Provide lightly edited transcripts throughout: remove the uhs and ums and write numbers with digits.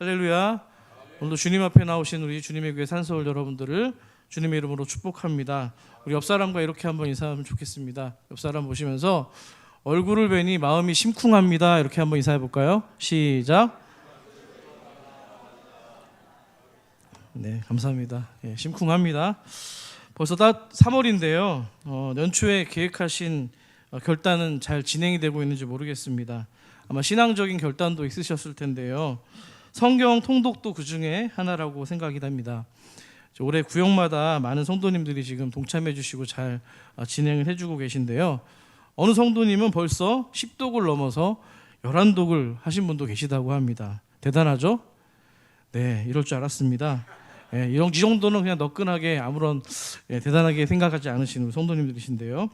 할렐루야. 오늘도 주님 앞에 나오신 우리 주님의 교회 산서울 여러분들을 주님의 이름으로 축복합니다. 우리 옆 사람과 이렇게 한번 인사하면 좋겠습니다. 옆 사람 보시면서 얼굴을 뵈니 마음이 심쿵합니다. 이렇게 한번 인사해 볼까요? 시작. 네, 감사합니다. 예, 심쿵합니다. 벌써 다 3월인데요. 연초에 계획하신 결단은 잘 진행이 되고 있는지 모르겠습니다. 아마 신앙적인 결단도 있으셨을 텐데요. 성경 통독도 그 중에 하나라고 생각이 됩니다. 올해 구역마다 많은 성도님들이 지금 동참해 주시고 잘 진행을 해주고 계신데요. 어느 성도님은 벌써 10독을 넘어서 11독을 하신 분도 계시다고 합니다. 대단하죠? 네, 이럴 줄 알았습니다. 이 정도는 그냥 너끈하게 아무런 대단하게 생각하지 않으시는 성도님들이신데요.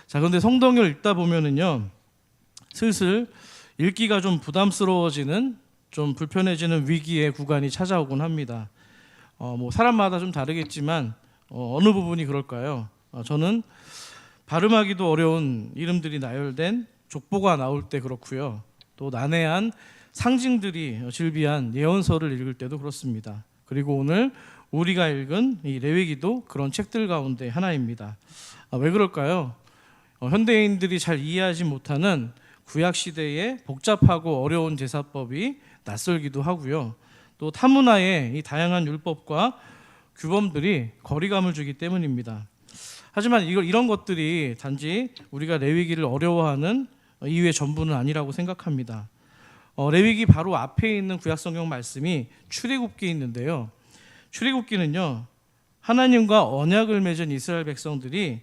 자, 그런데 성경을 읽다 보면은요, 슬슬 읽기가 좀 부담스러워지는, 좀 불편해지는 위기의 구간이 찾아오곤 합니다. 사람마다 좀 다르겠지만 어느 부분이 그럴까요? 저는 발음하기도 어려운 이름들이 나열된 족보가 나올 때 그렇고요. 또 난해한 상징들이 질비한 예언서를 읽을 때도 그렇습니다. 그리고 오늘 우리가 읽은 이 레위기도 그런 책들 가운데 하나입니다. 왜 그럴까요? 현대인들이 잘 이해하지 못하는 구약시대의 복잡하고 어려운 제사법이 낯설기도 하고요. 또 타문화의 이 다양한 율법과 규범들이 거리감을 주기 때문입니다. 하지만 이런 것들이 단지 우리가 레위기를 어려워하는 이유의 전부는 아니라고 생각합니다. 레위기 바로 앞에 있는 구약성경 말씀이 출애굽기에 있는데요. 출애굽기는요, 하나님과 언약을 맺은 이스라엘 백성들이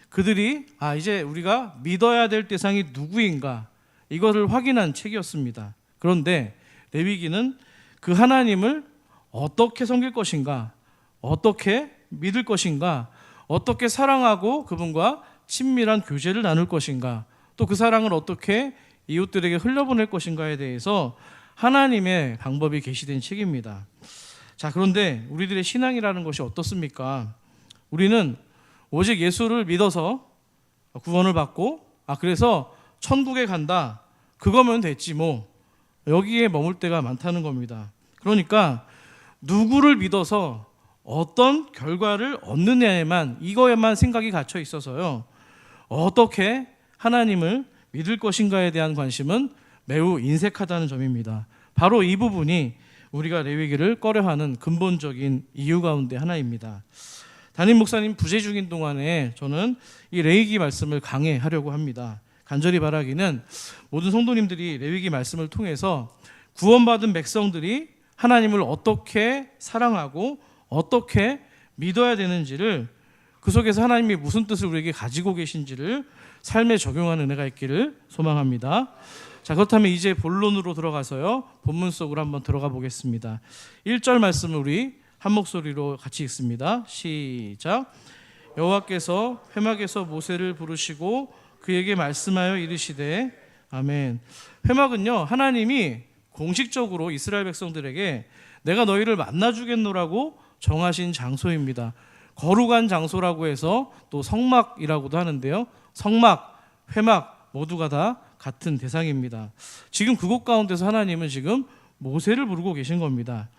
그들이 이제 우리가 믿어야 될 대상이 누구인가 이것을 확인한 책이었습니다. 그런데 레위기는 그 하나님을 어떻게 섬길 것인가, 어떻게 믿을 것인가, 어떻게 사랑하고 그분과 친밀한 교제를 나눌 것인가, 또 그 사랑을 어떻게 이웃들에게 흘려보낼 것인가에 대해서 하나님의 방법이 계시된 책입니다. 자, 그런데 우리들의 신앙이라는 것이 어떻습니까? 우리는 오직 예수를 믿어서 구원을 받고 그래서 천국에 간다, 그거면 됐지 뭐, 여기에 머물 때가 많다는 겁니다. 그러니까 누구를 믿어서 어떤 결과를 얻느냐에만, 이거에만 생각이 갇혀 있어서요, 어떻게 하나님을 믿을 것인가에 대한 관심은 매우 인색하다는 점입니다. 바로 이 부분이 우리가 레위기를 꺼려하는 근본적인 이유 가운데 하나입니다. 담임 목사님 부재 중인 동안에 저는 이 레위기 말씀을 강해하려고 합니다. 간절히 바라기는 모든 성도님들이 레위기 말씀을 통해서 구원받은 백성들이 하나님을 어떻게 사랑하고 어떻게 믿어야 되는지를, 그 속에서 하나님이 무슨 뜻을 우리에게 가지고 계신지를 삶에 적용하는 은혜가 있기를 소망합니다. 자, 그렇다면 이제 본론으로 들어가서요, 본문 속으로 한번 들어가 보겠습니다. 1절 말씀을 우리 한 목소리로 같이 읽습니다. 시작. 여호와께서 회막에서 모세를 부르시고 그에게 말씀하여 이르시되. 아멘. 회막은요, 하나님이 공식적으로 이스라엘 백성들에게 내가 너희를 만나주겠노라고 정하신 장소입니다. 거룩한 장소라고 해서 또 성막이라고도 하는데요, 성막, 회막 모두가 다 같은 대상입니다. 지금 그곳 가운데서 하나님은 지금 모세를 부르고 계신 겁니다.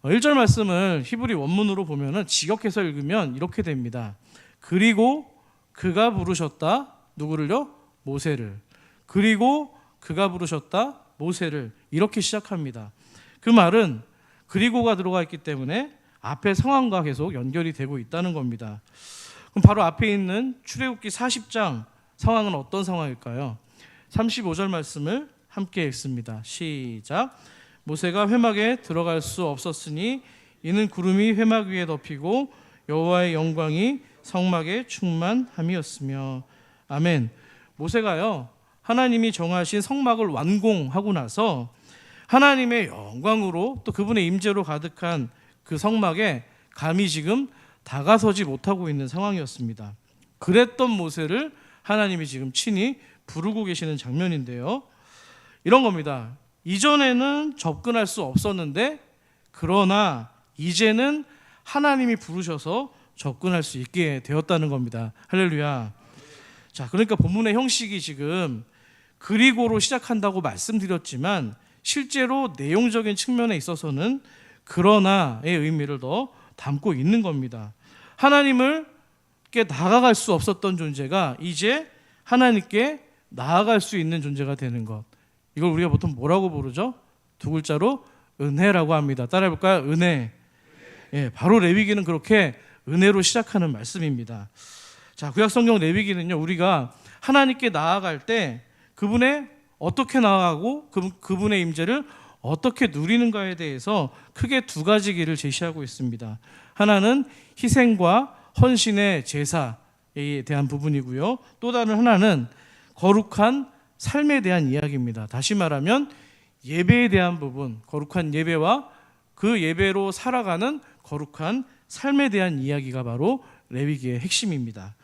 1절 말씀을 히브리 원문으로 보면은 직역해서 읽으면 이렇게 됩니다. 그리고 그가 부르셨다, 누구를요? 모세를. 그리고 그가 부르셨다, 모세를. 이렇게 시작합니다. 그 말은 그리고가 들어가 있기 때문에 앞에 상황과 계속 연결이 되고 있다는 겁니다. 그럼 바로 앞에 있는 출애굽기 40장 상황은 어떤 상황일까요? 35절 말씀을 함께 읽습니다. 시작. 모세가 회막에 들어갈 수 없었으니 이는 구름이 회막 위에 덮이고 여호와의 영광이 성막에 충만함이었으며. 아멘. 모세가요, 하나님이 정하신 성막을 완공하고 나서 하나님의 영광으로 또 그분의 임재로 가득한 그 성막에 감히 지금 다가서지 못하고 있는 상황이었습니다. 그랬던 모세를 하나님이 지금 친히 부르고 계시는 장면인데요, 이런 겁니다. 이전에는 접근할 수 없었는데, 그러나 이제는 하나님이 부르셔서 접근할 수 있게 되었다는 겁니다. 할렐루야. 자, 그러니까 본문의 형식이 지금 그리고로 시작한다고 말씀드렸지만 실제로 내용적인 측면에 있어서는 그러나의 의미를 더 담고 있는 겁니다. 하나님께 나아갈 수 없었던 존재가 이제 하나님께 나아갈 수 있는 존재가 되는 것. 이걸 우리가 보통 뭐라고 부르죠? 두 글자로 은혜라고 합니다. 따라해볼까요? 은혜. 예, 바로 레위기는 그렇게 은혜로 시작하는 말씀입니다. 자, 구약성경 레위기는요, 우리가 하나님께 나아갈 때 그분의 어떻게 나아가고 그분의 임재를 어떻게 누리는가에 대해서 크게 두 가지 길을 제시하고 있습니다. 하나는 희생과 헌신의 제사에 대한 부분이고요. 또 다른 하나는 거룩한 삶에 대한 이야기입니다. 다시 말하면 예배에 대한 부분, 거룩한 예배와 그 예배로 살아가는 거룩한 삶에 대한 이야기가 바로 레위기의 핵심입니다.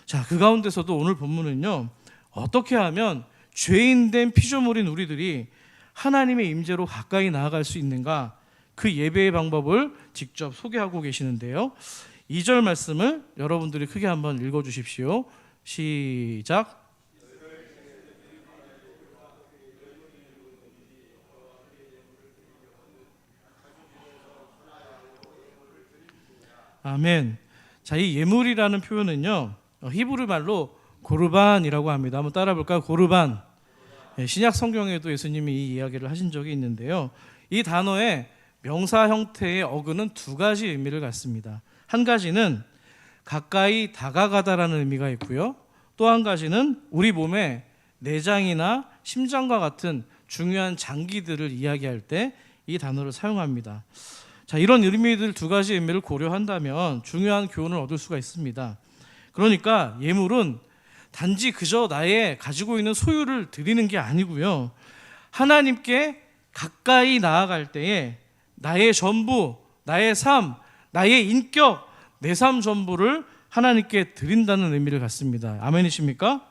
자, 그 가운데서도 오늘 본문은요, 어떻게 하면 죄인된 피조물인 우리들이 하나님의 임재로 가까이 나아갈 수 있는가, 그 예배의 방법을 직접 소개하고 계시는데요. 2절 말씀을 여러분들이 크게 한번 읽어주십시오. 시작. 아멘. 자, 이 예물이라는 표현은요, 히브리 말로 고르반이라고 합니다. 한번 따라 볼까요? 고르반. 신약 성경에도 예수님이 이 이야기를 하신 적이 있는데요. 이 단어의 명사 형태의 어근은 두 가지 의미를 갖습니다. 한 가지는 가까이 다가가다라는 의미가 있고요. 또 한 가지는 우리 몸의 내장이나 심장과 같은 중요한 장기들을 이야기할 때 이 단어를 사용합니다. 자, 이런 의미들 두 가지 의미를 고려한다면 중요한 교훈을 얻을 수가 있습니다. 그러니까 예물은 단지 그저 나의 가지고 있는 소유를 드리는 게 아니고요, 하나님께 가까이 나아갈 때에 나의 전부, 나의 삶, 나의 인격, 내 삶 전부를 하나님께 드린다는 의미를 갖습니다. 아멘이십니까?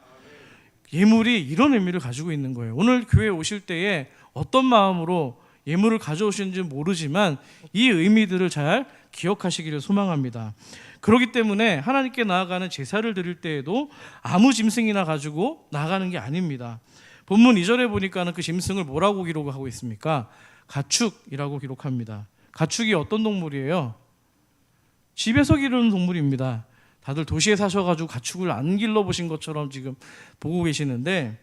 예물이 이런 의미를 가지고 있는 거예요. 오늘 교회에 오실 때에 어떤 마음으로 예물을 가져오시는지 모르지만 이 의미들을 잘 기억하시기를 소망합니다. 그렇기 때문에 하나님께 나아가는 제사를 드릴 때에도 아무 짐승이나 가지고 나아가는 게 아닙니다. 본문 2절에 보니까는 그 짐승을 뭐라고 기록하고 있습니까? 가축이라고 기록합니다. 가축이 어떤 동물이에요? 집에서 기르는 동물입니다. 다들 도시에 사셔가지고 가축을 안 길러보신 것처럼 지금 보고 계시는데,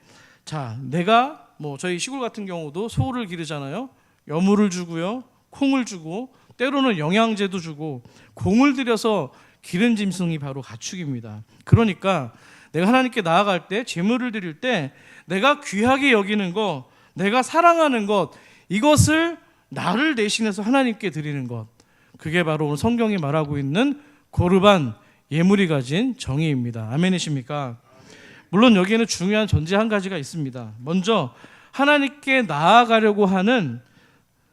자, 내가 저희 시골 같은 경우도 소를 기르잖아요. 여물을 주고요, 콩을 주고, 때로는 영양제도 주고, 공을 들여서 기른 짐승이 바로 가축입니다. 그러니까 내가 하나님께 나아갈 때, 제물을 드릴 때 내가 귀하게 여기는 것, 내가 사랑하는 것, 이것을 나를 대신해서 하나님께 드리는 것, 그게 바로 오늘 성경이 말하고 있는 고르반, 예물이 가진 정의입니다. 아멘이십니까? 물론 여기에는 중요한 전제 한 가지가 있습니다. 먼저 하나님께 나아가려고 하는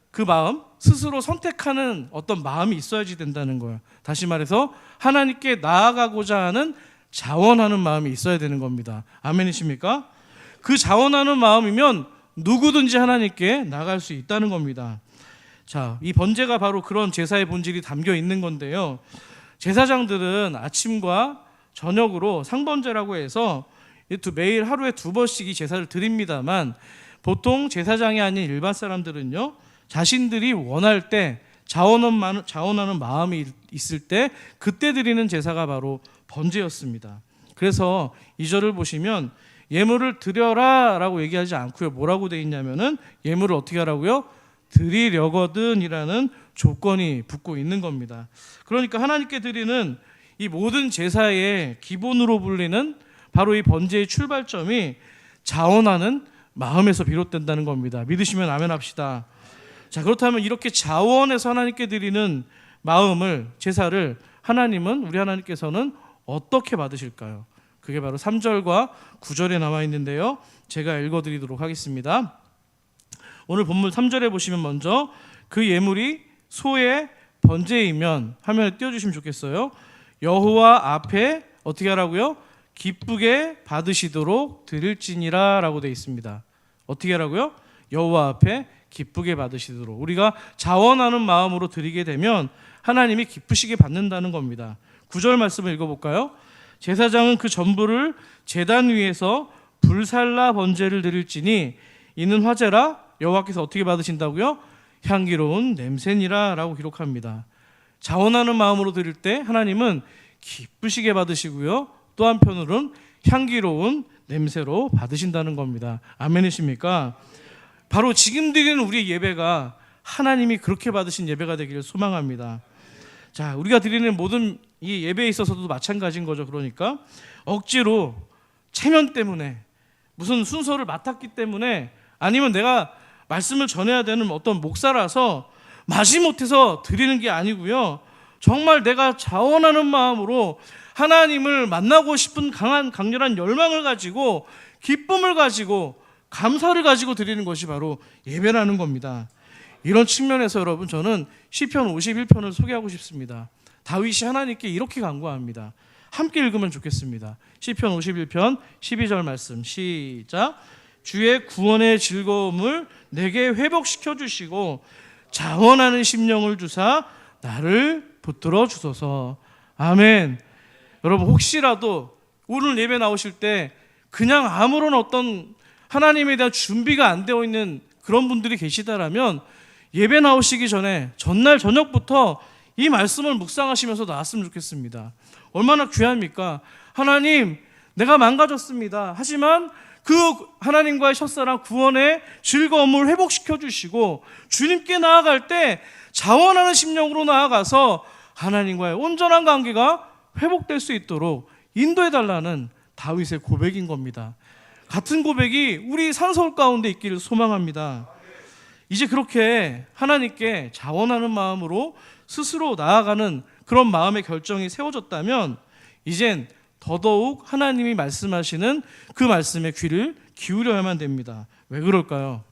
그 마음, 스스로 선택하는 어떤 마음이 있어야지 된다는 거예요. 다시 말해서 하나님께 나아가고자 하는 자원하는 마음이 있어야 되는 겁니다. 아멘이십니까? 그 자원하는 마음이면 누구든지 하나님께 나갈 수 있다는 겁니다. 자, 이 번제가 바로 그런 제사의 본질이 담겨 있는 건데요. 제사장들은 아침과 저녁으로 상번제라고 해서 매일 하루에 2번씩 이 제사를 드립니다만, 보통 제사장이 아닌 일반 사람들은요, 자신들이 원할 때 자원하는 마음이 있을 때 그때 드리는 제사가 바로 번제였습니다. 그래서 2절을 보시면 예물을 드려라 라고 얘기하지 않고요, 뭐라고 되어 있냐면은 예물을 어떻게 하라고요? 드리려거든 이라는 조건이 붙고 있는 겁니다. 그러니까 하나님께 드리는 이 모든 제사의 기본으로 불리는 바로 이 번제의 출발점이 자원하는 마음에서 비롯된다는 겁니다. 믿으시면 아멘 합시다. 자, 그렇다면 이렇게 자원해서 하나님께 드리는 마음을, 제사를 우리 하나님께서는 어떻게 받으실까요? 그게 바로 3절과 9절에 나와 있는데요. 제가 읽어드리도록 하겠습니다. 오늘 본문 3절에 보시면 먼저 그 예물이 소의 번제이면, 화면에 띄워주시면 좋겠어요. 여호와 앞에 어떻게 하라고요? 기쁘게 받으시도록 드릴지니라 라고 되어 있습니다. 어떻게 하라고요? 여호와 앞에 기쁘게 받으시도록. 우리가 자원하는 마음으로 드리게 되면 하나님이 기쁘시게 받는다는 겁니다. 9절 말씀을 읽어볼까요? 제사장은 그 전부를 제단 위에서 불살라 번제를 드릴지니 이는 화제라 여호와께서 어떻게 받으신다고요? 향기로운 냄새니라 라고 기록합니다. 자원하는 마음으로 드릴 때 하나님은 기쁘시게 받으시고요, 또 한편으로는 향기로운 냄새로 받으신다는 겁니다. 아멘이십니까? 바로 지금 드리는 우리의 예배가 하나님이 그렇게 받으신 예배가 되기를 소망합니다. 자, 우리가 드리는 모든 이 예배에 있어서도 마찬가지인 거죠. 그러니까 억지로 체면 때문에, 무슨 순서를 맡았기 때문에, 아니면 내가 말씀을 전해야 되는 어떤 목사라서 마지못해서 드리는 게 아니고요, 정말 내가 자원하는 마음으로 하나님을 만나고 싶은 강렬한 열망을 가지고, 기쁨을 가지고, 감사를 가지고 드리는 것이 바로 예배라는 겁니다. 이런 측면에서 여러분, 저는 시편 51편을 소개하고 싶습니다. 다윗이 하나님께 이렇게 간구합니다. 함께 읽으면 좋겠습니다. 시편 51편 12절 말씀 시작. 주의 구원의 즐거움을 내게 회복시켜 주시고 자원하는 심령을 주사 나를 붙들어 주소서. 아멘. 여러분, 혹시라도 오늘 예배 나오실 때 그냥 아무런 어떤 하나님에 대한 준비가 안 되어 있는 그런 분들이 계시다라면 예배 나오시기 전에 전날 저녁부터 이 말씀을 묵상하시면서 나왔으면 좋겠습니다. 얼마나 귀합니까? 하나님, 내가 망가졌습니다. 하지만 그 하나님과의 첫사랑 구원의 즐거움을 회복시켜 주시고 주님께 나아갈 때 자원하는 심령으로 나아가서 하나님과의 온전한 관계가 회복될 수 있도록 인도해 달라는 다윗의 고백인 겁니다. 같은 고백이 우리 산서울 가운데 있기를 소망합니다. 이제 그렇게 하나님께 자원하는 마음으로 스스로 나아가는 그런 마음의 결정이 세워졌다면 이젠 더더욱 하나님이 말씀하시는 그 말씀에 귀를 기울여야만 됩니다. 왜 그럴까요?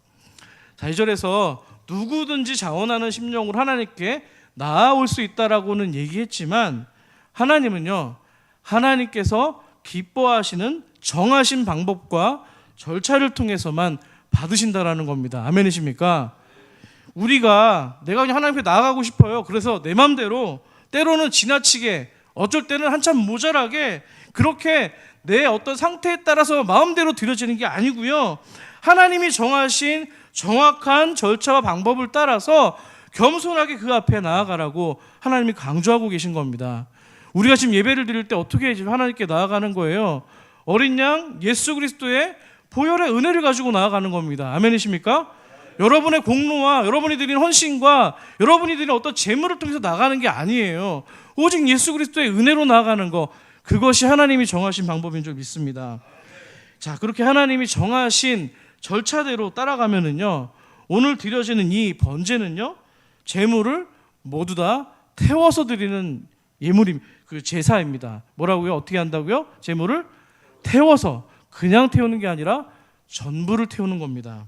자, 2절에서 누구든지 자원하는 심령으로 하나님께 나아올 수 있다라고는 얘기했지만 하나님은요, 하나님께서 기뻐하시는 정하신 방법과 절차를 통해서만 받으신다라는 겁니다. 아멘이십니까? 우리가 내가 그냥 하나님께 나아가고 싶어요. 그래서 내 마음대로 때로는 지나치게, 어쩔 때는 한참 모자라게 그렇게 내 어떤 상태에 따라서 마음대로 드려지는 게 아니고요, 하나님이 정하신 정확한 절차와 방법을 따라서 겸손하게 그 앞에 나아가라고 하나님이 강조하고 계신 겁니다. 우리가 지금 예배를 드릴 때 어떻게 하나님께 나아가는 거예요? 어린 양 예수 그리스도의 보혈의 은혜를 가지고 나아가는 겁니다. 아멘이십니까? 여러분의 공로와 여러분이 드린 헌신과 여러분이 드린 어떤 재물을 통해서 나가는 게 아니에요. 오직 예수 그리스도의 은혜로 나아가는 거, 그것이 하나님이 정하신 방법인 줄 믿습니다. 자, 그렇게 하나님이 정하신 절차대로 따라가면은요, 오늘 드려지는 이 번제는요, 재물을 모두 다 태워서 드리는 예물이 그 제사입니다. 뭐라고요? 어떻게 한다고요? 재물을 태워서, 그냥 태우는 게 아니라 전부를 태우는 겁니다.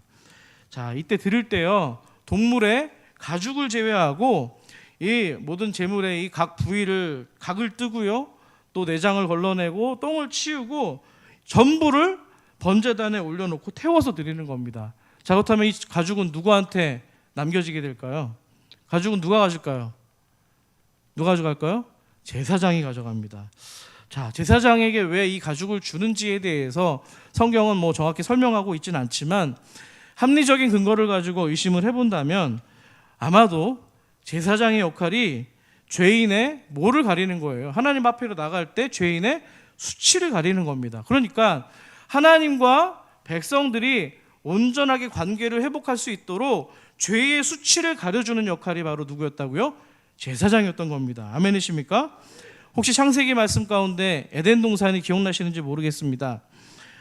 자, 이때 드릴 때요, 동물의 가죽을 제외하고 이 모든 재물의 이 각 부위를 각을 뜨고요, 또 내장을 걸러내고 똥을 치우고 전부를 번제단에 올려놓고 태워서 드리는 겁니다. 자, 그렇다면 이 가죽은 누구한테 남겨지게 될까요? 가죽은 누가 가질까요? 누가 가져갈까요? 제사장이 가져갑니다. 자, 제사장에게 왜 이 가죽을 주는지에 대해서 성경은 뭐 정확히 설명하고 있지는 않지만 합리적인 근거를 가지고 의심을 해본다면 아마도 제사장의 역할이 죄인의 뭐를 가리는 거예요? 하나님 앞으로 나갈 때 죄인의 수치를 가리는 겁니다. 그러니까 하나님과 백성들이 온전하게 관계를 회복할 수 있도록 죄의 수치를 가려주는 역할이 바로 누구였다고요? 제사장이었던 겁니다. 아멘이십니까? 혹시 창세기 말씀 가운데 에덴 동산이 기억나시는지 모르겠습니다.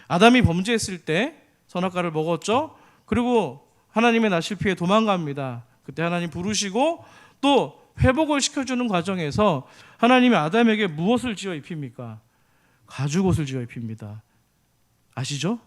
아담이 범죄했을 때 선악과를 먹었죠. 그리고 하나님의 낯을 피해 도망갑니다. 그때 하나님 부르시고 또 회복을 시켜주는 과정에서 하나님이 아담에게 무엇을 지어 입힙니까? 가죽옷을 지어 입힙니다. 아시죠?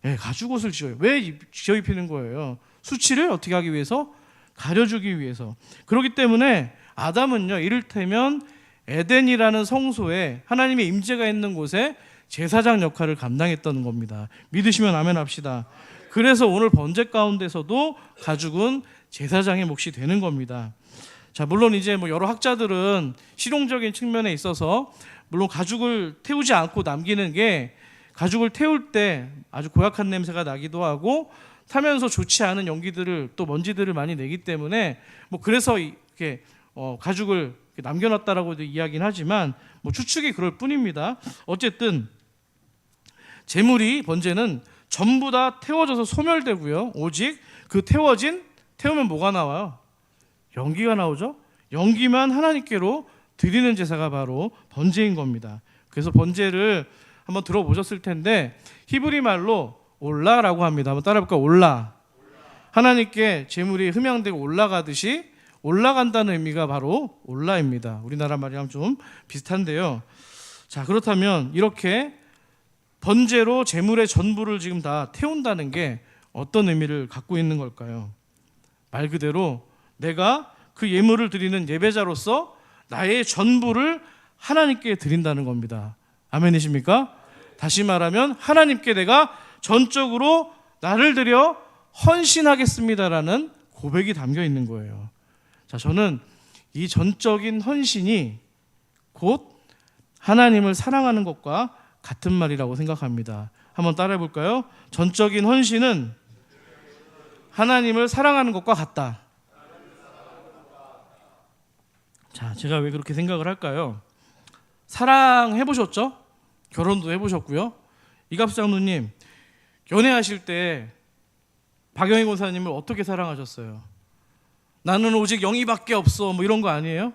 네, 가죽옷을 지어요. 왜 지어 입히는 거예요? 수치를 어떻게 하기 위해서? 가려주기 위해서. 그렇기 때문에 아담은요, 이를테면 에덴이라는 성소에 하나님의 임재가 있는 곳에 제사장 역할을 감당했던 겁니다. 믿으시면 아멘 합시다. 그래서 오늘 번제 가운데서도 가죽은 제사장의 몫이 되는 겁니다. 자, 물론 이제 뭐 여러 학자들은 실용적인 측면에 있어서 물론 가죽을 태우지 않고 남기는 게 가죽을 태울 때 아주 고약한 냄새가 나기도 하고 타면서 좋지 않은 연기들을 또 먼지들을 많이 내기 때문에 뭐 그래서 이렇게 가죽을 남겨놨다라고도 이야기는 하지만 뭐 추측이 그럴 뿐입니다. 어쨌든 재물이 번제는 전부 다 태워져서 소멸되고요. 오직 그 태우면 뭐가 나와요? 연기가 나오죠. 연기만 하나님께로 드리는 제사가 바로 번제인 겁니다. 그래서 번제를 한번 들어보셨을 텐데 히브리 말로 올라라고 합니다. 한번 따라해볼까요? 올라. 하나님께 제물이 흠양되고 올라가듯이 올라간다는 의미가 바로 올라입니다. 우리나라 말이랑 좀 비슷한데요. 자, 그렇다면 이렇게 번제로 제물의 전부를 지금 다 태운다는 게 어떤 의미를 갖고 있는 걸까요? 말 그대로 내가 그 예물을 드리는 예배자로서 나의 전부를 하나님께 드린다는 겁니다. 아멘이십니까? 다시 말하면 하나님께 내가 전적으로 나를 드려 헌신하겠습니다라는 고백이 담겨 있는 거예요. 자, 저는 이 전적인 헌신이 곧 하나님을 사랑하는 것과 같은 말이라고 생각합니다. 한번 따라해 볼까요? 전적인 헌신은 하나님을 사랑하는 것과 같다. 자, 제가 왜 그렇게 생각을 할까요? 사랑해 보셨죠? 결혼도 해보셨고요. 이갑수 장로님, 연애하실 때 박영희 권사님을 어떻게 사랑하셨어요? 나는 오직 영희밖에 없어, 뭐 이런 거 아니에요?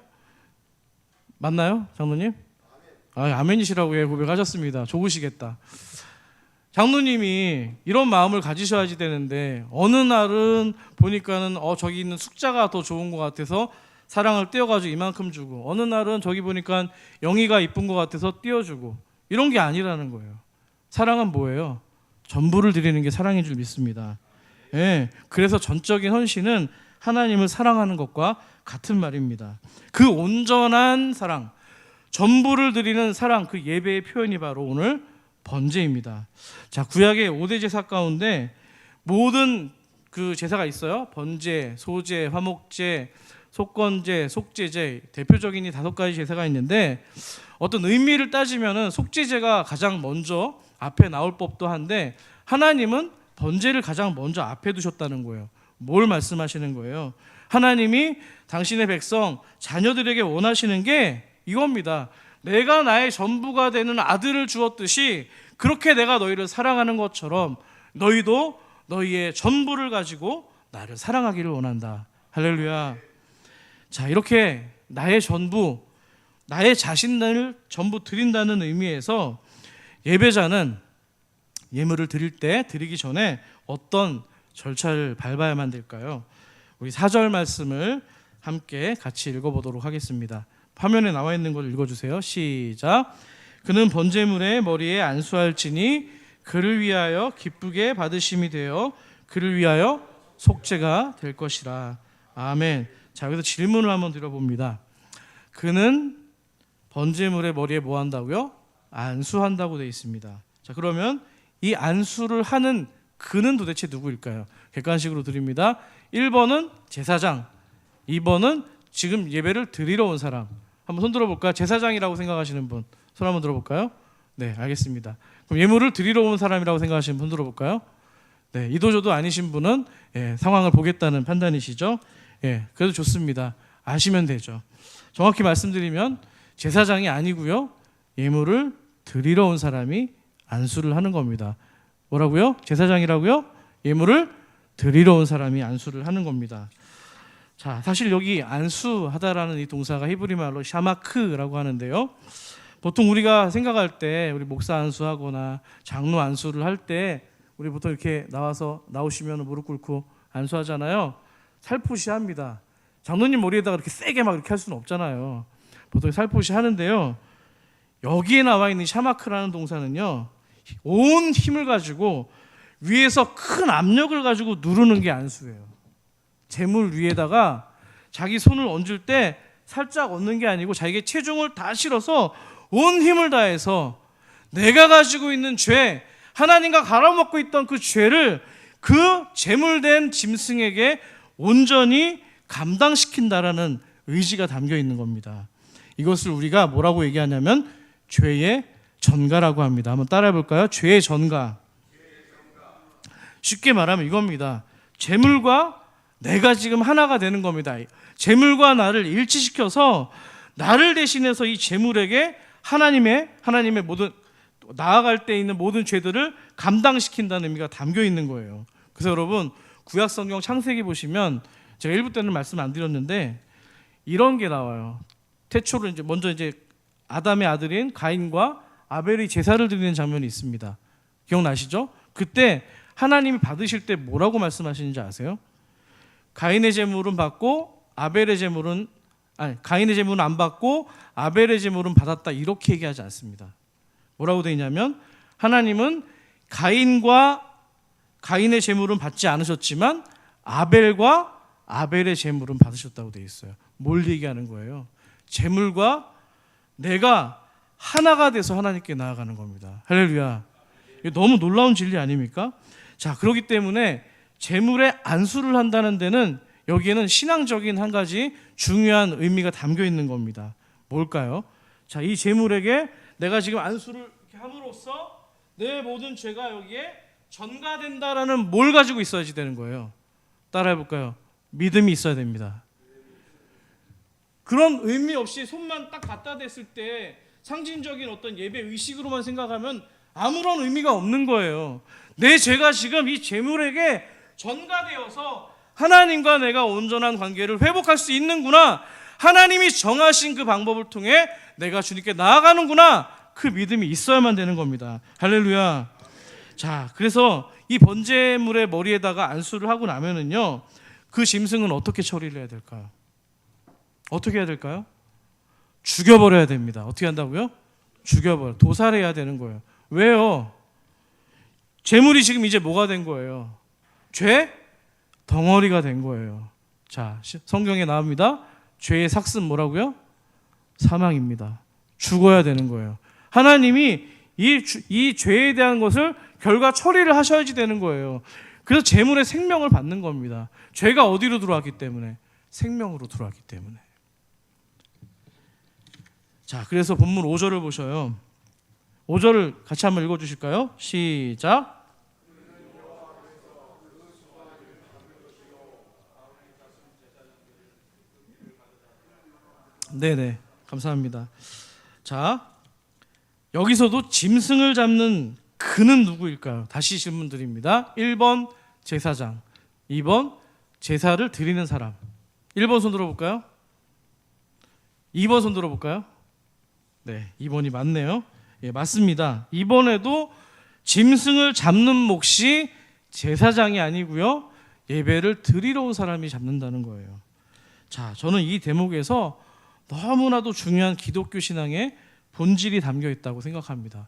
맞나요, 장로님? 아멘이시라고 고백하셨습니다. 좋으시겠다. 장로님이 이런 마음을 가지셔야지 되는데 어느 날은 보니까는 저기 있는 숙자가 더 좋은 것 같아서 사랑을 띄워가지고 이만큼 주고, 어느 날은 저기 보니까 영희가 이쁜 것 같아서 띄워주고, 이런 게 아니라는 거예요. 사랑은 뭐예요? 전부를 드리는 게 사랑인 줄 믿습니다. 예, 그래서 전적인 헌신은 하나님을 사랑하는 것과 같은 말입니다. 그 온전한 사랑, 전부를 드리는 사랑, 그 예배의 표현이 바로 오늘 번제입니다. 자, 구약의 5대 제사 가운데 모든 그 제사가 있어요. 번제, 소제, 화목제, 속건제, 속제제, 대표적인 이 5가지 제사가 있는데 어떤 의미를 따지면은 속제제가 가장 먼저 앞에 나올 법도 한데 하나님은 번제를 가장 먼저 앞에 두셨다는 거예요. 뭘 말씀하시는 거예요? 하나님이 당신의 백성, 자녀들에게 원하시는 게 이겁니다. 내가 나의 전부가 되는 아들을 주었듯이 그렇게 내가 너희를 사랑하는 것처럼 너희도 너희의 전부를 가지고 나를 사랑하기를 원한다. 할렐루야. 자, 이렇게 나의 전부, 나의 자신을 전부 드린다는 의미에서 예배자는 예물을 드리기 전에 어떤 절차를 밟아야만 될까요? 우리 4절 말씀을 함께 같이 읽어보도록 하겠습니다. 화면에 나와 있는 걸 읽어주세요. 시작. 그는 번제물의 머리에 안수할지니 그를 위하여 기쁘게 받으심이 되어 그를 위하여 속죄가 될 것이라. 아멘. 자, 여기서 질문을 한번 드려봅니다. 그는 번제물의 머리에 뭐 한다고요? 안수한다고 되어 있습니다. 자, 그러면 이 안수를 하는 그는 도대체 누구일까요? 객관식으로 드립니다. 1번은 제사장, 2번은 지금 예배를 드리러 온 사람. 한번 손 들어볼까요? 제사장이라고 생각하시는 분 손 한번 들어볼까요? 네, 알겠습니다. 그럼 예물을 드리러 온 사람이라고 생각하시는 분 들어볼까요? 네, 이도저도 아니신 분은 상황을 보겠다는 판단이시죠? 그래도 좋습니다. 아시면 되죠. 정확히 말씀드리면 제사장이 아니고요, 예물을 드리러 온 사람이 안수를 하는 겁니다. 뭐라고요? 제사장이라고요? 예물을 드리러 온 사람이 안수를 하는 겁니다. 자, 사실 여기 안수하다라는 이 동사가 히브리 말로 샤마크라고 하는데요. 보통 우리가 생각할 때 우리 목사 안수하거나 장로 안수를 할 때 우리 보통 이렇게 나오시면 무릎 꿇고 안수하잖아요. 살포시 합니다. 장로님 머리에다가 이렇게 세게 막 이렇게 할 수는 없잖아요. 보통 살포시 하는데요. 여기에 나와 있는 샤마크라는 동사는요, 온 힘을 가지고 위에서 큰 압력을 가지고 누르는 게 안수예요. 재물 위에다가 자기 손을 얹을 때 살짝 얹는 게 아니고 자기의 체중을 다 실어서 온 힘을 다해서 내가 가지고 있는 죄, 하나님과 갈아먹고 있던 그 죄를 그 재물된 짐승에게 온전히 감당시킨다라는 의지가 담겨 있는 겁니다. 이것을 우리가 뭐라고 얘기하냐면 죄의 전가라고 합니다. 한번 따라해 볼까요? 죄의 전가. 쉽게 말하면 이겁니다. 재물과 내가 지금 하나가 되는 겁니다. 재물과 나를 일치시켜서 나를 대신해서 이 재물에게 하나님의 모든 나아갈 때 있는 모든 죄들을 감당시킨다는 의미가 담겨 있는 거예요. 그래서 여러분 구약 성경 창세기 보시면 제가 1부 때는 말씀 안 드렸는데 이런 게 나와요. 태초로 먼저 아담의 아들인 가인과 아벨이 제사를 드리는 장면이 있습니다. 기억나시죠? 그때 하나님이 받으실 때 뭐라고 말씀하시는지 아세요? 가인의 제물은 받고 가인의 제물은 안 받고 아벨의 제물은 받았다 이렇게 얘기하지 않습니다. 뭐라고 되어 있냐면 하나님은 가인의 제물은 받지 않으셨지만 아벨과 아벨의 제물은 받으셨다고 되어 있어요. 뭘 얘기하는 거예요? 제물과 내가 하나가 돼서 하나님께 나아가는 겁니다. 할렐루야. 이게 너무 놀라운 진리 아닙니까? 자, 그렇기 때문에 제물에 안수를 한다는 데는 여기에는 신앙적인 한 가지 중요한 의미가 담겨 있는 겁니다. 뭘까요? 자, 이 제물에게 내가 지금 안수를 이렇게 함으로써 내 모든 죄가 여기에 전가된다라는 뭘 가지고 있어야지 되는 거예요. 따라해 볼까요? 믿음이 있어야 됩니다. 그런 의미 없이 손만 딱 갖다 댔을 때 상징적인 어떤 예배 의식으로만 생각하면 아무런 의미가 없는 거예요. 내 죄가 지금 이 제물에게 전가되어서 하나님과 내가 온전한 관계를 회복할 수 있는구나. 하나님이 정하신 그 방법을 통해 내가 주님께 나아가는구나. 그 믿음이 있어야만 되는 겁니다. 할렐루야. 자, 그래서 이 번제물의 머리에다가 안수를 하고 나면은요, 그 짐승은 어떻게 처리를 해야 될까요? 어떻게 해야 될까요? 죽여버려야 됩니다. 어떻게 한다고요? 도살해야 되는 거예요. 왜요? 재물이 지금 이제 뭐가 된 거예요? 죄 덩어리가 된 거예요. 자, 성경에 나옵니다. 죄의 삭은 뭐라고요? 사망입니다. 죽어야 되는 거예요. 하나님이 이 죄에 대한 것을 결과 처리를 하셔야지 되는 거예요. 그래서 재물의 생명을 받는 겁니다. 죄가 어디로 들어왔기 때문에? 생명으로 들어왔기 때문에. 자, 그래서 본문 5절을 보셔요. 5절을 같이 한번 읽어주실까요? 시작. 네네, 감사합니다. 자, 여기서도 짐승을 잡는 그는 누구일까요? 다시 질문 드립니다. 1번 제사장, 2번 제사를 드리는 사람. 1번 손 들어볼까요? 2번 손 들어볼까요? 네, 2번이 맞네요. 예, 맞습니다. 이번에도 짐승을 잡는 몫이 제사장이 아니고요, 예배를 드리러 온 사람이 잡는다는 거예요. 자, 저는 이 대목에서 너무나도 중요한 기독교 신앙의 본질이 담겨 있다고 생각합니다.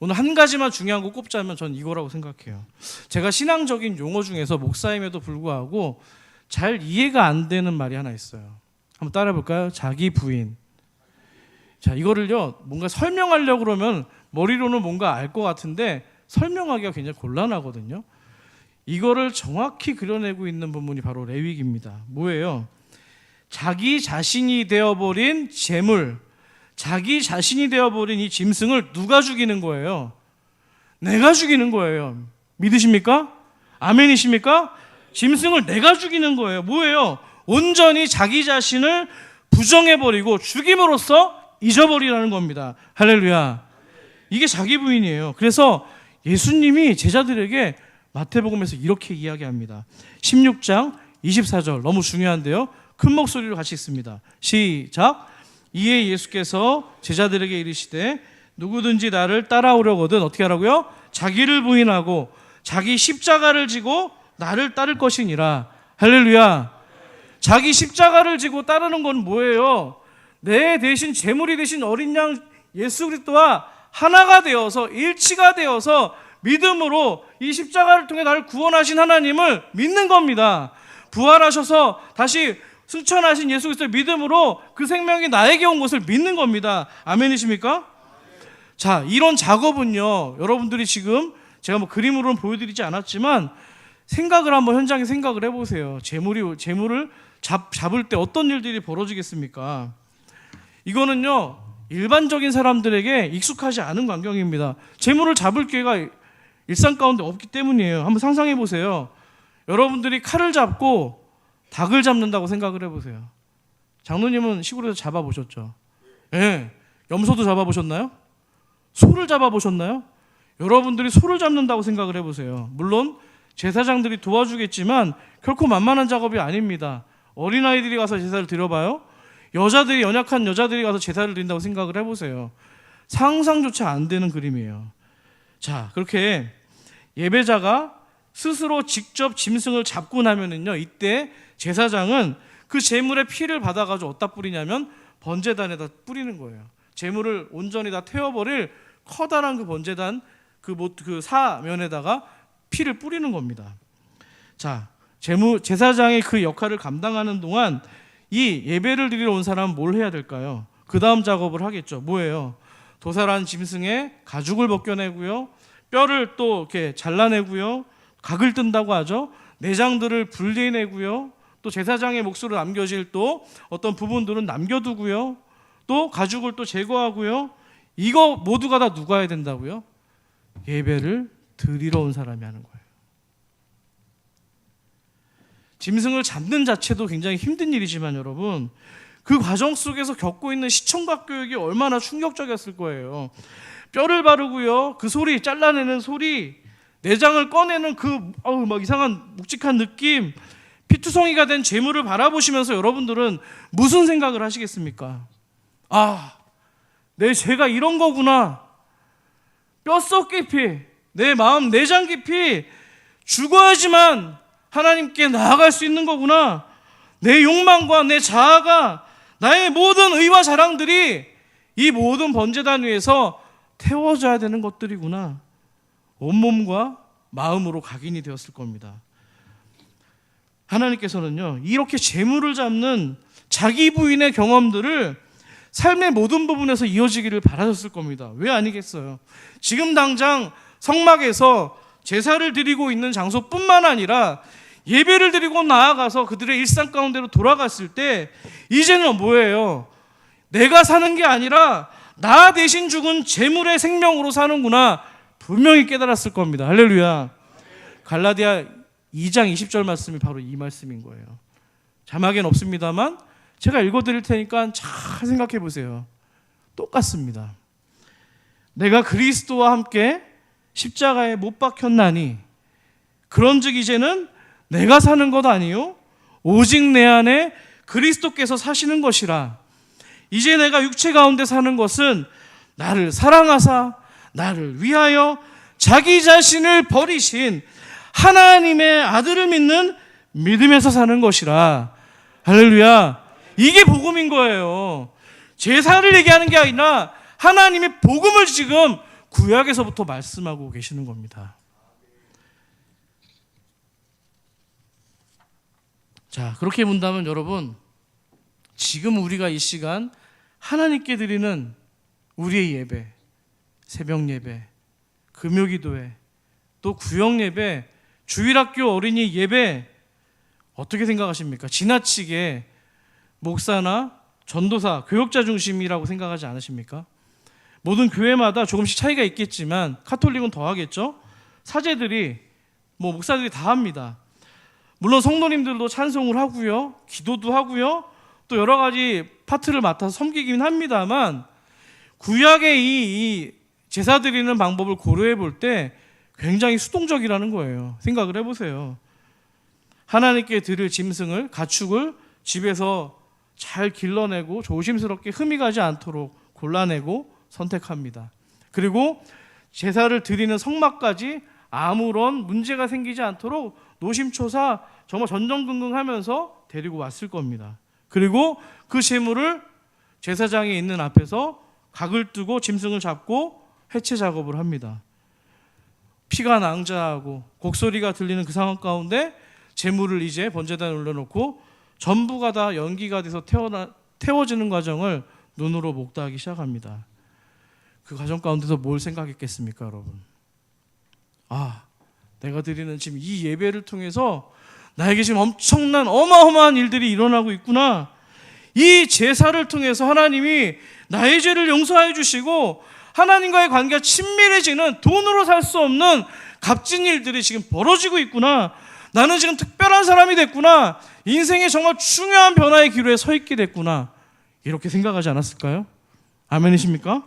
오늘 한 가지만 중요한 거 꼽자면 전 이거라고 생각해요. 제가 신앙적인 용어 중에서 목사임에도 불구하고 잘 이해가 안 되는 말이 하나 있어요. 한번 따라해 볼까요? 자기 부인. 자, 이거를요, 뭔가 설명하려고 그러면 머리로는 뭔가 알 것 같은데 설명하기가 굉장히 곤란하거든요. 이거를 정확히 그려내고 있는 부분이 바로 레위기입니다. 뭐예요? 자기 자신이 되어버린 재물, 자기 자신이 되어버린 이 짐승을 누가 죽이는 거예요? 내가 죽이는 거예요. 믿으십니까? 아멘이십니까? 짐승을 내가 죽이는 거예요. 뭐예요? 온전히 자기 자신을 부정해버리고 죽임으로써 잊어버리라는 겁니다. 할렐루야. 이게 자기 부인이에요. 그래서 예수님이 제자들에게 마태복음에서 이렇게 이야기합니다. 16장 24절, 너무 중요한데요, 큰 목소리로 같이 읽습니다. 시작. 이에 예수께서 제자들에게 이르시되 누구든지 나를 따라오려거든 어떻게 하라고요? 자기를 부인하고 자기 십자가를 지고 나를 따를 것이니라. 할렐루야. 자기 십자가를 지고 따르는 건 뭐예요? 내 대신 제물이 되신 어린 양 예수 그리스도와 하나가 되어서 일치가 되어서 믿음으로 이 십자가를 통해 나를 구원하신 하나님을 믿는 겁니다. 부활하셔서 다시 승천하신 예수 그리스도의 믿음으로 그 생명이 나에게 온 것을 믿는 겁니다. 아멘이십니까? 자, 이런 작업은요, 여러분들이 지금 제가 뭐 그림으로는 보여드리지 않았지만 생각을 한번 현장에 생각을 해보세요. 재물을 잡을 때 어떤 일들이 벌어지겠습니까? 이거는요, 일반적인 사람들에게 익숙하지 않은 광경입니다. 재물을 잡을 기회가 일상 가운데 없기 때문이에요. 한번 상상해 보세요. 여러분들이 칼을 잡고 닭을 잡는다고 생각을 해보세요. 장로님은 시골에서 잡아보셨죠? 예. 염소도 잡아보셨나요? 소를 잡아보셨나요? 여러분들이 소를 잡는다고 생각을 해보세요. 물론 제사장들이 도와주겠지만 결코 만만한 작업이 아닙니다. 어린아이들이 가서 제사를 드려봐요. 여자들이, 연약한 여자들이 가서 제사를 드린다고 생각을 해보세요. 상상조차 안 되는 그림이에요. 자, 그렇게 예배자가 스스로 직접 짐승을 잡고 나면은요, 이때 제사장은 그 제물의 피를 받아가지고 어디다 뿌리냐면 번제단에다 뿌리는 거예요. 제물을 온전히 다 태워버릴 커다란 그 번제단 그 사면에다가 피를 뿌리는 겁니다. 자, 제사장의 그 역할을 감당하는 동안 이 예배를 드리러 온 사람은 뭘 해야 될까요? 그 다음 작업을 하겠죠. 뭐예요? 도살한 짐승의 가죽을 벗겨내고요, 뼈를 또 이렇게 잘라내고요, 각을 뜬다고 하죠. 내장들을 분리해내고요, 또 제사장의 몫으로 남겨질 또 어떤 부분들은 남겨두고요, 또 가죽을 또 제거하고요. 이거 모두가 다 누가 해야 된다고요? 예배를 드리러 온 사람이 하는 거예요. 짐승을 잡는 자체도 굉장히 힘든 일이지만 여러분, 그 과정 속에서 겪고 있는 시청각 교육이 얼마나 충격적이었을 거예요. 뼈를 바르고요, 그 소리, 잘라내는 소리, 내장을 꺼내는 막 이상한 묵직한 느낌, 피투성이가 된 재물을 바라보시면서 여러분들은 무슨 생각을 하시겠습니까? 아, 내 죄가 이런 거구나. 뼛속 깊이, 내 마음 내장 깊이 죽어야지만 하나님께 나아갈 수 있는 거구나. 내 욕망과 내 자아가, 나의 모든 의와 자랑들이 이 모든 번제단 위에서 태워져야 되는 것들이구나. 온몸과 마음으로 각인이 되었을 겁니다. 하나님께서는요, 이렇게 재물을 잡는 자기 부인의 경험들을 삶의 모든 부분에서 이어지기를 바라셨을 겁니다. 왜 아니겠어요? 지금 당장 성막에서 제사를 드리고 있는 장소뿐만 아니라 예배를 드리고 나아가서 그들의 일상 가운데로 돌아갔을 때 이제는 뭐예요? 내가 사는 게 아니라 나 대신 죽은 재물의 생명으로 사는구나, 분명히 깨달았을 겁니다. 할렐루야. 갈라디아 2장 20절 말씀이 바로 이 말씀인 거예요. 자막엔 없습니다만 제가 읽어드릴 테니까 잘 생각해 보세요. 똑같습니다. 내가 그리스도와 함께 십자가에 못 박혔나니 그런즉 이제는 내가 사는 것 아니요 오직 내 안에 그리스도께서 사시는 것이라. 이제 내가 육체 가운데 사는 것은 나를 사랑하사 나를 위하여 자기 자신을 버리신 하나님의 아들을 믿는 믿음에서 사는 것이라. 할렐루야. 이게 복음인 거예요. 제사를 얘기하는 게 아니라 하나님의 복음을 지금 구약에서부터 말씀하고 계시는 겁니다. 자, 그렇게 본다면 여러분, 지금 우리가 이 시간 하나님께 드리는 우리의 예배, 새벽 예배, 금요기도회, 또 구역 예배, 주일학교 어린이 예배 어떻게 생각하십니까? 지나치게 목사나 전도사, 교역자 중심이라고 생각하지 않으십니까? 모든 교회마다 조금씩 차이가 있겠지만 카톨릭은 더 하겠죠? 사제들이, 목사들이 다 합니다. 물론 성도님들도 찬송을 하고요, 기도도 하고요, 또 여러 가지 파트를 맡아서 섬기긴 합니다만 구약의 이 제사 드리는 방법을 고려해 볼 때 굉장히 수동적이라는 거예요. 생각을 해보세요. 하나님께 드릴 짐승을, 가축을 집에서 잘 길러내고 조심스럽게 흠이 가지 않도록 골라내고 선택합니다. 그리고 제사를 드리는 성막까지 아무런 문제가 생기지 않도록 노심초사 정말 전전긍긍하면서 데리고 왔을 겁니다. 그리고 그 제물을 제사장이 있는 앞에서 각을 뜨고 짐승을 잡고 해체 작업을 합니다. 피가 낭자하고 곡소리가 들리는 그 상황 가운데 제물을 이제 번제단에 올려놓고 전부가 다 연기가 돼서 태워지는 과정을 눈으로 목도하기 시작합니다. 그 과정 가운데서 뭘 생각했겠습니까, 여러분? 아, 내가 드리는 지금 이 예배를 통해서 나에게 지금 엄청난 어마어마한 일들이 일어나고 있구나. 이 제사를 통해서 하나님이 나의 죄를 용서해 주시고 하나님과의 관계가 친밀해지는 돈으로 살 수 없는 값진 일들이 지금 벌어지고 있구나. 나는 지금 특별한 사람이 됐구나. 인생의 정말 중요한 변화의 기로에 서 있게 됐구나. 이렇게 생각하지 않았을까요? 아멘이십니까?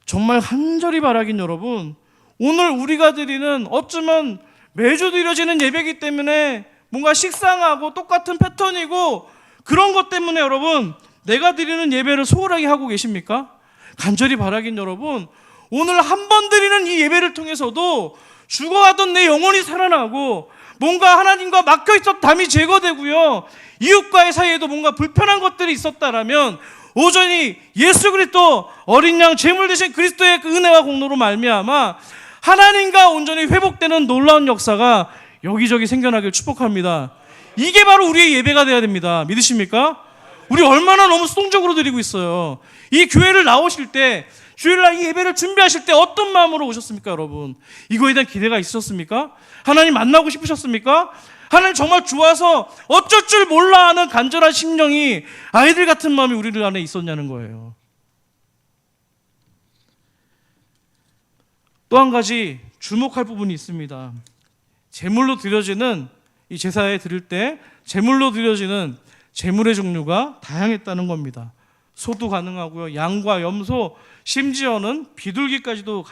정말 간절히 바라긴 여러분, 오늘 우리가 드리는 어쩌면 매주 드려지는 예배이기 때문에 뭔가 식상하고 똑같은 패턴이고 그런 것 때문에 여러분 내가 드리는 예배를 소홀하게 하고 계십니까? 간절히 바라긴 여러분, 오늘 한 번 드리는 이 예배를 통해서도 죽어가던 내 영혼이 살아나고 뭔가 하나님과 막혀있었던 담이 제거되고요, 이웃과의 사이에도 뭔가 불편한 것들이 있었다라면 오전이 예수 그리스도 어린 양 제물 대신 그리스도의 그 은혜와 공로로 말미암아 하나님과 온전히 회복되는 놀라운 역사가 여기저기 생겨나길 축복합니다. 이게 바로 우리의 예배가 돼야 됩니다. 믿으십니까? 우리 얼마나 너무 수동적으로 드리고 있어요. 이 교회를 나오실 때, 주일날 이 예배를 준비하실 때 어떤 마음으로 오셨습니까, 여러분? 이거에 대한 기대가 있으셨습니까? 하나님 만나고 싶으셨습니까? 하나님 정말 좋아서 어쩔 줄 몰라 하는 간절한 심령이, 아이들 같은 마음이 우리들 안에 있었냐는 거예요. 또 한 가지 주목할 부분이 있습니다. 제물로 드려지는 이 제사에 드릴 때 제물로 드려지는 제물의 종류가 다양했다는 겁니다. 소도 가능하고요, 양과 염소, 심지어는 비둘기까지도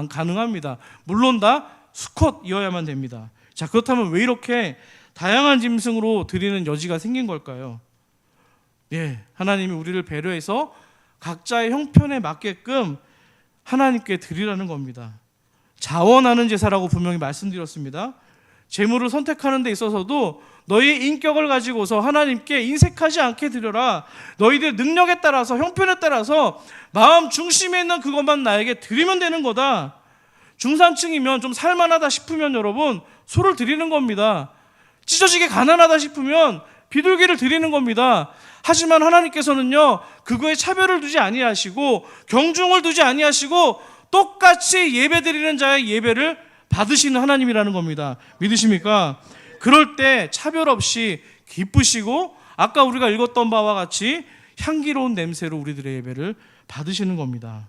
가능합니다. 물론 다 수컷이어야만 됩니다. 자, 그렇다면 왜 이렇게 다양한 짐승으로 드리는 여지가 생긴 걸까요? 하나님이 우리를 배려해서 각자의 형편에 맞게끔 하나님께 드리라는 겁니다. 자원하는 제사라고 분명히 말씀드렸습니다. 제물을 선택하는 데 있어서도 너희의 인격을 가지고서 하나님께 인색하지 않게 드려라. 너희들의 능력에 따라서, 형편에 따라서 마음 중심에 있는 그것만 나에게 드리면 되는 거다. 중산층이면 좀 살만하다 싶으면 여러분 소를 드리는 겁니다. 찢어지게 가난하다 싶으면 비둘기를 드리는 겁니다. 하지만 하나님께서는요, 그거에 차별을 두지 아니하시고 경중을 두지 아니하시고 똑같이 예배드리는 자의 예배를 받으시는 하나님이라는 겁니다. 믿으십니까? 그럴 때 차별 없이 기쁘시고 아까 우리가 읽었던 바와 같이 향기로운 냄새로 우리들의 예배를 받으시는 겁니다.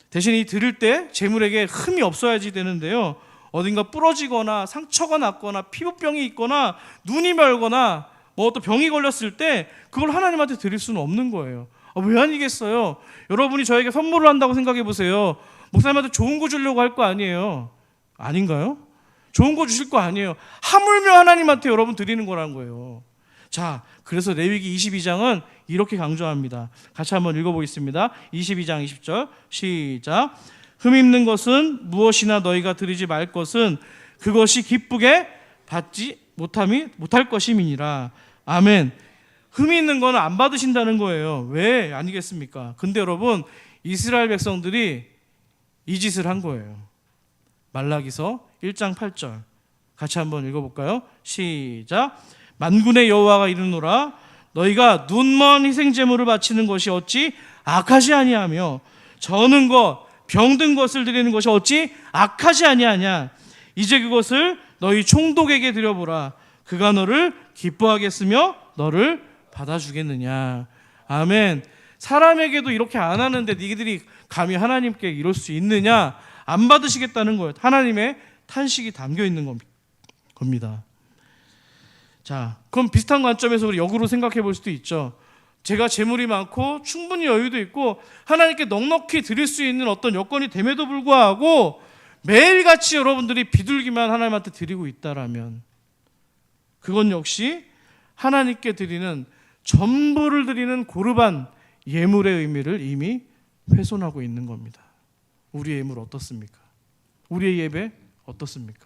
대신 이 드릴 때 제물에게 흠이 없어야지 되는데요, 어딘가 부러지거나 상처가 났거나 피부병이 있거나 눈이 멀거나 뭐 또 병이 걸렸을 때 그걸 하나님한테 드릴 수는 없는 거예요. 왜 아니겠어요? 여러분이 저에게 선물을 한다고 생각해 보세요. 목사님한테 좋은 거 주려고 할 거 아니에요. 아닌가요? 좋은 거 주실 거 아니에요. 하물며 하나님한테 여러분 드리는 거라는 거예요. 자, 그래서 레위기 22장은 이렇게 강조합니다. 같이 한번 읽어보겠습니다. 22장 20절 시작. 흠입는 것은 무엇이나 너희가 드리지 말 것은 그것이 기쁘게 받지 못할 것임이니라. 아멘. 흠이 있는 거는 안 받으신다는 거예요. 왜 아니겠습니까? 근데 여러분, 이스라엘 백성들이 이 짓을 한 거예요. 말라기서 1장 8절 같이 한번 읽어볼까요? 시작. 만군의 여호와가 이르노라. 너희가 눈먼 희생제물을 바치는 것이 어찌 악하지 아니하며 저는 것 병든 것을 드리는 것이 어찌 악하지 아니하냐. 이제 그것을 너희 총독에게 드려보라. 그가 너를 기뻐하겠으며 너를 받아주겠느냐. 아멘. 사람에게도 이렇게 안 하는데 니들이 감히 하나님께 이럴 수 있느냐. 안 받으시겠다는 거예요. 하나님의 탄식이 담겨 있는 겁니다. 자, 그럼 비슷한 관점에서 우리 역으로 생각해 볼 수도 있죠. 제가 재물이 많고 충분히 여유도 있고 하나님께 넉넉히 드릴 수 있는 어떤 여건이 됨에도 불구하고 매일같이 여러분들이 비둘기만 하나님한테 드리고 있다라면 그건 역시 하나님께 드리는 전부를 드리는 고르반 예물의 의미를 이미 훼손하고 있는 겁니다. 우리의 예물 어떻습니까? 우리의 예배 어떻습니까?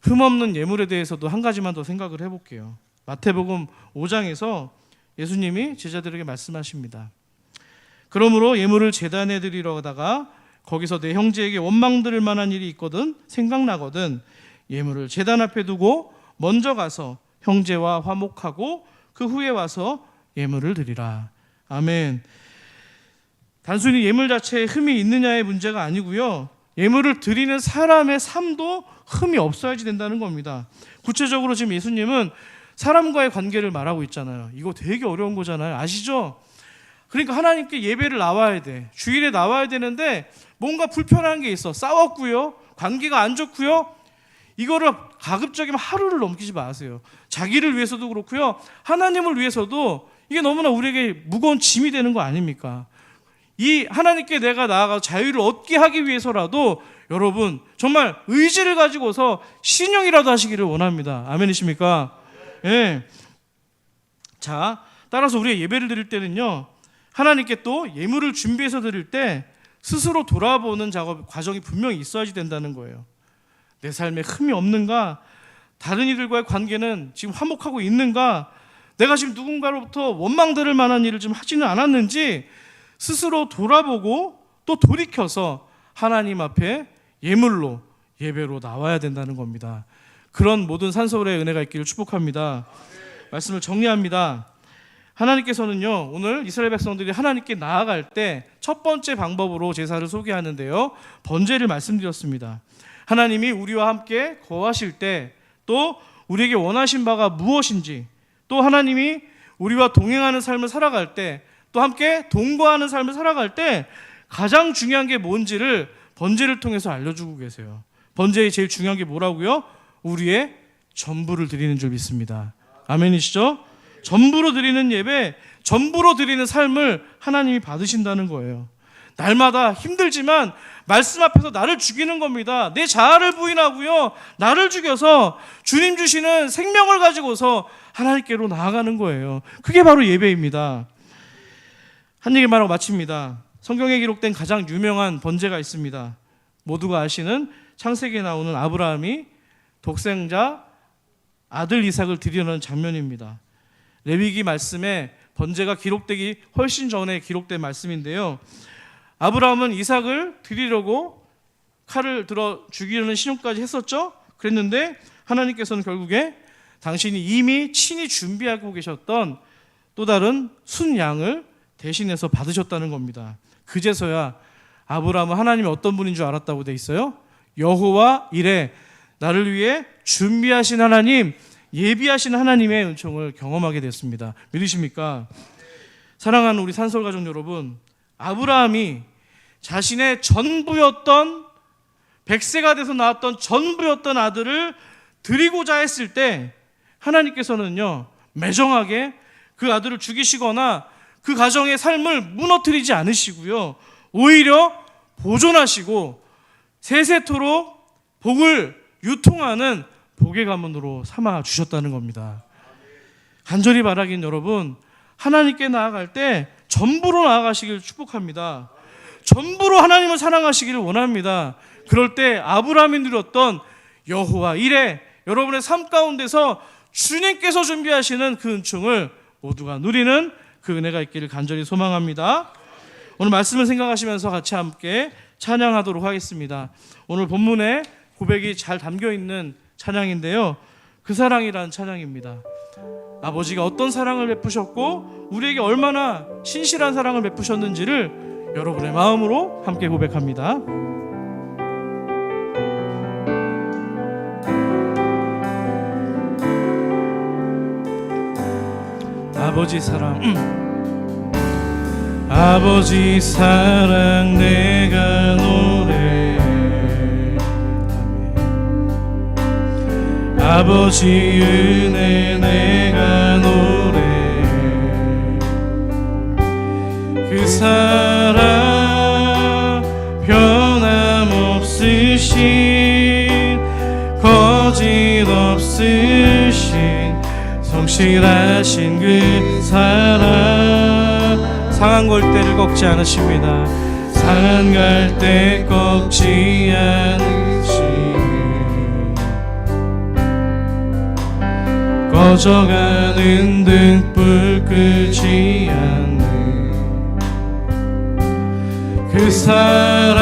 흠없는 예물에 대해서도 한 가지만 더 생각을 해볼게요. 마태복음 5장에서 예수님이 제자들에게 말씀하십니다. 그러므로 예물을 제단에 드리러 가다가 거기서 내 형제에게 원망 들을 만한 일이 있거든 생각나거든 예물을 제단 앞에 두고 먼저 가서 형제와 화목하고 그 후에 와서 예물을 드리라. 아멘. 단순히 예물 자체에 흠이 있느냐의 문제가 아니고요, 예물을 드리는 사람의 삶도 흠이 없어야지 된다는 겁니다. 구체적으로 지금 예수님은 사람과의 관계를 말하고 있잖아요. 이거 되게 어려운 거잖아요. 아시죠? 그러니까 하나님께 예배를 나와야 돼. 주일에 나와야 되는데 뭔가 불편한 게 있어. 싸웠고요. 관계가 안 좋고요. 이거를 가급적이면 하루를 넘기지 마세요. 자기를 위해서도 그렇고요. 하나님을 위해서도 이게 너무나 우리에게 무거운 짐이 되는 거 아닙니까? 이 하나님께 내가 나아가 자유를 얻게 하기 위해서라도 여러분 정말 의지를 가지고서 신용이라도 하시기를 원합니다. 아멘이십니까? 예. 자, 따라서 우리가 예배를 드릴 때는요, 하나님께 또 예물을 준비해서 드릴 때 스스로 돌아보는 과정이 분명히 있어야지 된다는 거예요. 내 삶에 흠이 없는가? 다른 이들과의 관계는 지금 화목하고 있는가? 내가 지금 누군가로부터 원망들을 만한 일을 좀 하지는 않았는지 스스로 돌아보고 또 돌이켜서 하나님 앞에 예물로 예배로 나와야 된다는 겁니다. 그런 모든 산서울의 은혜가 있기를 축복합니다. 말씀을 정리합니다. 하나님께서는요, 오늘 이스라엘 백성들이 하나님께 나아갈 때 첫 번째 방법으로 제사를 소개하는데요, 번제를 말씀드렸습니다. 하나님이 우리와 함께 거하실 때 또 우리에게 원하신 바가 무엇인지, 또 하나님이 우리와 동행하는 삶을 살아갈 때, 또 함께 동거하는 삶을 살아갈 때 가장 중요한 게 뭔지를 번제를 통해서 알려주고 계세요. 번제의 제일 중요한 게 뭐라고요? 우리의 전부를 드리는 줄 믿습니다. 아멘이시죠? 전부로 드리는 예배, 전부로 드리는 삶을 하나님이 받으신다는 거예요. 날마다 힘들지만 말씀 앞에서 나를 죽이는 겁니다. 내 자아를 부인하고요, 나를 죽여서 주님 주시는 생명을 가지고서 하나님께로 나아가는 거예요. 그게 바로 예배입니다. 한 얘기 말하고 마칩니다. 성경에 기록된 가장 유명한 번제가 있습니다. 모두가 아시는 창세기에 나오는 아브라함이 독생자 아들 이삭을 드리려는 장면입니다. 레위기 말씀에 번제가 기록되기 훨씬 전에 기록된 말씀인데요, 아브라함은 이삭을 드리려고 칼을 들어 죽이려는 신용까지 했었죠. 그랬는데 하나님께서는 결국에 당신이 이미 친히 준비하고 계셨던 또 다른 순양을 대신해서 받으셨다는 겁니다. 그제서야 아브라함은 하나님이 어떤 분인 줄 알았다고 돼 있어요. 여호와 이레, 나를 위해 준비하신 하나님, 예비하신 하나님의 은총을 경험하게 됐습니다. 믿으십니까? 사랑하는 우리 산서울 가족 여러분, 아브라함이 자신의 전부였던, 100세가 돼서 낳았던 전부였던 아들을 드리고자 했을 때 하나님께서는요, 매정하게 그 아들을 죽이시거나 그 가정의 삶을 무너뜨리지 않으시고요, 오히려 보존하시고 세세토록 복을 유통하는 복의 가문으로 삼아 주셨다는 겁니다. 간절히 바라긴 여러분, 하나님께 나아갈 때 전부로 나아가시길 축복합니다. 전부로 하나님을 사랑하시기를 원합니다. 그럴 때 아브라함이 누렸던 여호와 이레, 여러분의 삶 가운데서 주님께서 준비하시는 그 은총을 모두가 누리는 그 은혜가 있기를 간절히 소망합니다. 오늘 말씀을 생각하시면서 같이 함께 찬양하도록 하겠습니다. 오늘 본문에 고백이 잘 담겨있는 찬양인데요, 그 사랑이라는 찬양입니다. 아버지가 어떤 사랑을 베푸셨고 우리에게 얼마나 신실한 사랑을 베푸셨는지를 여러분의 마음으로 함께 고백합니다. 아버지 사랑, 아버지 사랑 내가 노래, 아버지 은혜 내가 노래, 그 사랑 변함없으신 거짓 없으신 성실하신 그 사랑, 상한 걸 때를 꺾지 않으십니다. 상한 갈 때 꺾지 않으시는 꺼져가는 등불 끄지 않는 그 사랑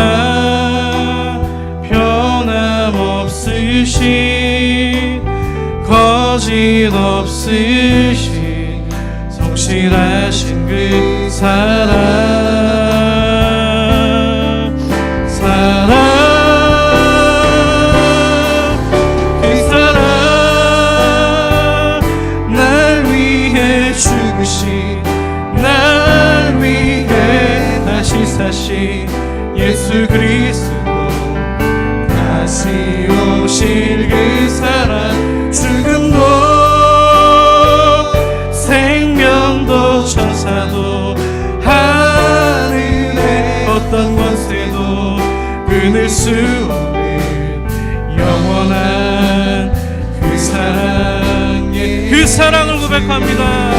변함없으신 거짓 없으신 성실하신 그 사랑, 사랑, 그 사랑, 날 위해 죽으신, 날 위해 하신 예수 그리스도, 다시 오실 그 사랑, 죽음도 생명도 천사도 하늘의 어떤 권세도 끊을 수 없는 영원한 그 사랑의, 그 사랑을 고백합니다.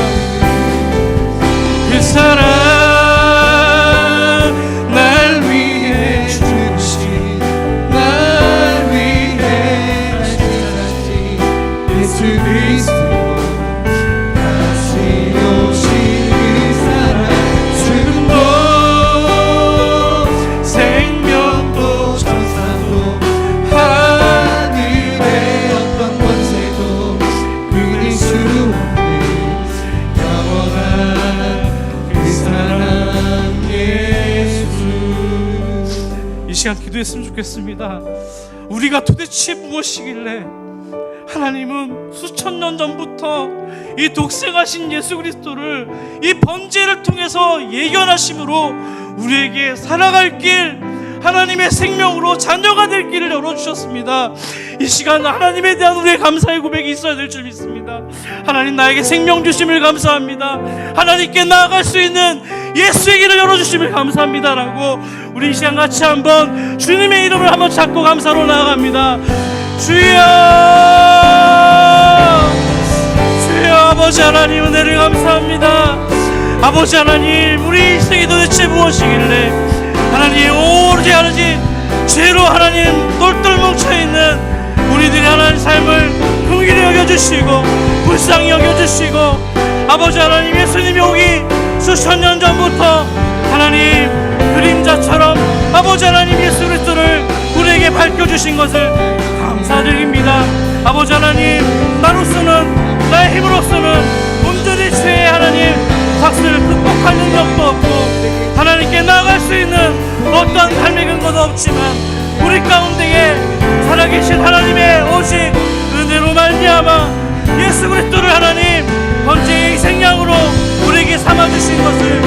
그 사랑, 날 위해 주신, 날 위해 주신 예수 그리스도, 다시 오신 그 사랑, 죽음도 생명도 천사도 하늘의 어떤 권세도 끊을 수 없는 영원한 그 사랑 예수. 이 시간 기도했으면 좋겠습니다. 우리가 도대체 무엇이길래 하나님은 수천 년 전부터 이 독생하신 예수 그리스도를 이 번제를 통해서 예견하심으로 우리에게 살아갈 길, 하나님의 생명으로 자녀가 될 길을 열어주셨습니다. 이 시간 하나님에 대한 우리의 감사의 고백이 있어야 될 줄 믿습니다. 하나님, 나에게 생명 주심을 감사합니다. 하나님께 나아갈 수 있는 예수의 길을 열어주심을 감사합니다라고 우리 이 시간 같이 한번 주님의 이름을 한번 잡고 감사로 나아갑니다. 주여, 주여. 아버지 하나님, 은혜를 감사합니다. 아버지 하나님, 우리 인생이 도대체 무엇이길래 하나님, 오로지 하나님 죄로 하나님 똘똘 뭉쳐있는 우리들의 하나님 삶을 긍휼히 여겨주시고 불쌍히 여겨주시고, 아버지 하나님, 예수님이 오기 수천 년 전부터 하나님 그림자처럼 아버지 하나님 예수 그리스도를 우리에게 밝혀주신 것을 감사드립니다. 아버지 하나님, 나로서는, 나의 힘으로서는 온전히 죄의 하나님 삭스를 극복할 능력도 없고 하나님께 나아갈 수 있는 어떠한 삶의 근거도 없지만 우리 가운데에 살아계신 하나님의 오직 은혜로 말미암아 예수 그리스도를 하나님 번제의 희생양으로 우리에게 삼아주신 것을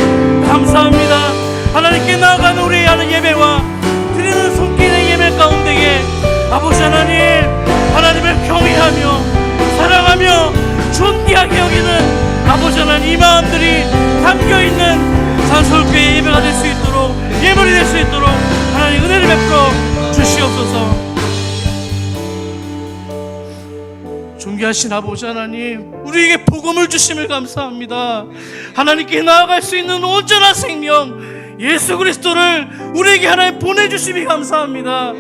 감사합니다. 하나님께 나아가는 우리의 하는 예배와 드리는 손길의 예배 가운데에 아버지 하나님, 하나님을 경외하며 사랑하며 존귀하게 여기는 아버지 하나님 이 마음들이 담겨있는 산서울교회 예배가 될 수 있도록, 예물이 될 수 있도록 하나님 은혜를 베풀어 주시옵소서. 존귀하신 아버지 하나님, 우리에게 복음을 주심을 감사합니다. 하나님께 나아갈 수 있는 온전한 생명 예수 그리스도를 우리에게 하나님 보내주심이 감사합니다.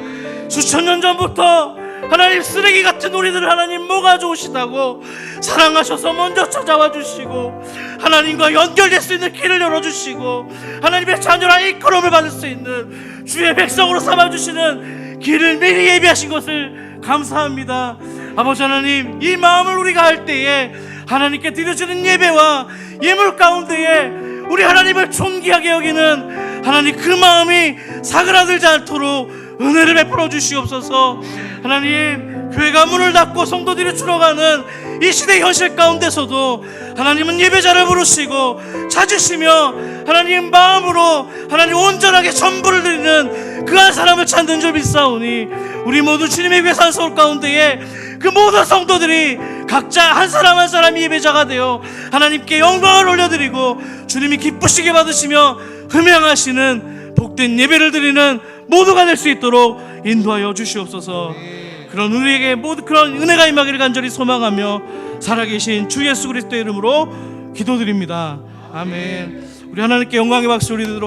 수천 년 전부터 하나님 쓰레기 같은 우리들을 하나님 뭐가 좋으시다고 사랑하셔서 먼저 찾아와 주시고 하나님과 연결될 수 있는 길을 열어주시고 하나님의 자녀라 이끌음을 받을 수 있는 주의 백성으로 삼아주시는 길을 미리 예비하신 것을 감사합니다. 아버지 하나님, 이 마음을 우리가 할 때에 하나님께 드려지는 예배와 예물 가운데에 우리 하나님을 존귀하게 여기는 하나님 그 마음이 사그라들지 않도록 은혜를 베풀어 주시옵소서. 하나님, 교회가 문을 닫고 성도들이 줄어가는 이 시대 현실 가운데서도 하나님은 예배자를 부르시고 찾으시며 하나님 마음으로 하나님 온전하게 전부를 드리는 그 한 사람을 찾는 줄 믿사오니 우리 모두 주님의 교회 산서울 가운데에 그 모든 성도들이 각자 한 사람 한 사람이 예배자가 되어 하나님께 영광을 올려드리고 주님이 기쁘시게 받으시며 흠양하시는 복된 예배를 드리는 모두가 될 수 있도록 인도하여 주시옵소서. 그런 우리에게 모두 그런 은혜가 임하기를 간절히 소망하며 살아계신 주 예수 그리스도의 이름으로 기도드립니다. 아멘. 우리 하나님께 영광의 박수 올리도록